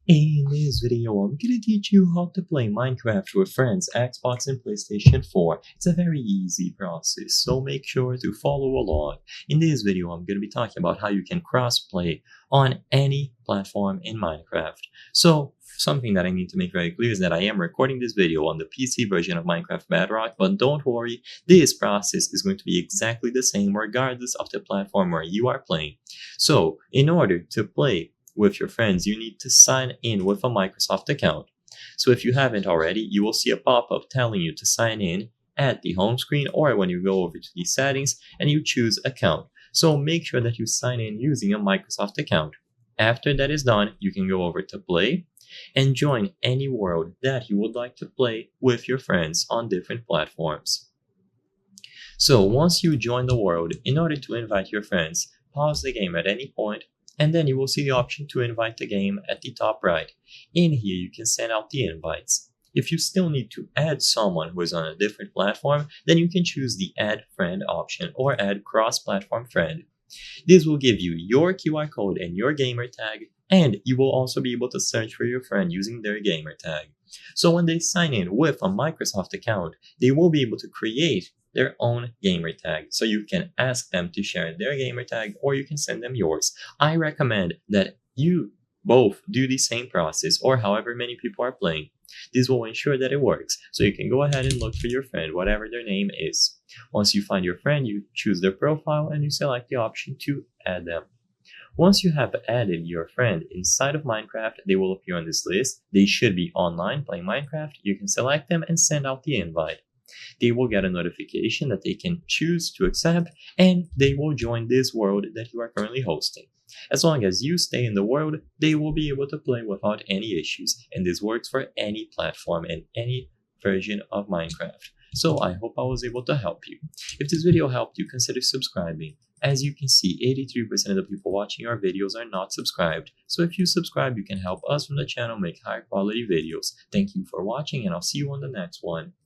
In this video, I'm gonna teach you how to play Minecraft with friends, Xbox and PlayStation 4. It's a very easy process, so make sure to follow along. In this video, I'm gonna be talking about how you can cross-play on any platform in Minecraft. So, something that I need to make very clear is that I am recording this video on the PC version of Minecraft Bedrock, but don't worry, this process is going to be exactly the same regardless of the platform where you are playing. So, in order to play with your friends, you need to sign in with a Microsoft account. So if you haven't already, you will see a pop-up telling you to sign in at the home screen or when you go over to the settings and you choose account. So make sure that you sign in using a Microsoft account. After that is done, you can go over to play and join any world that you would like to play with your friends on different platforms. So once you join the world, in order to invite your friends, pause the game at any point and then you will see the option to invite the game at the top right. In here you can send out the invites. If you still need to add someone who is on a different platform, then you can choose the add friend option or add cross-platform friend. This will give you your QR code and your gamer tag, and you will also be able to search for your friend using their gamer tag. So when they sign in with a Microsoft account, they will be able to create their own gamer tag. So you can ask them to share their gamer tag or you can send them yours. I recommend that you both do the same process or however many people are playing. This will ensure that it works. So you can go ahead and look for your friend, whatever their name is. Once you find your friend, you choose their profile and you select the option to add them. Once you have added your friend inside of Minecraft, they will appear on this list. They should be online playing Minecraft. You can select them and send out the invite. They will get a notification that they can choose to accept and they will join this world that you are currently hosting. As long as you stay in the world, they will be able to play without any issues, and this works for any platform and any version of Minecraft. So I hope I was able to help you. If this video helped you, consider subscribing. As you can see, 83% of the people watching our videos are not subscribed. So if you subscribe, you can help us from the channel make higher quality videos. Thank you for watching and I'll see you on the next one.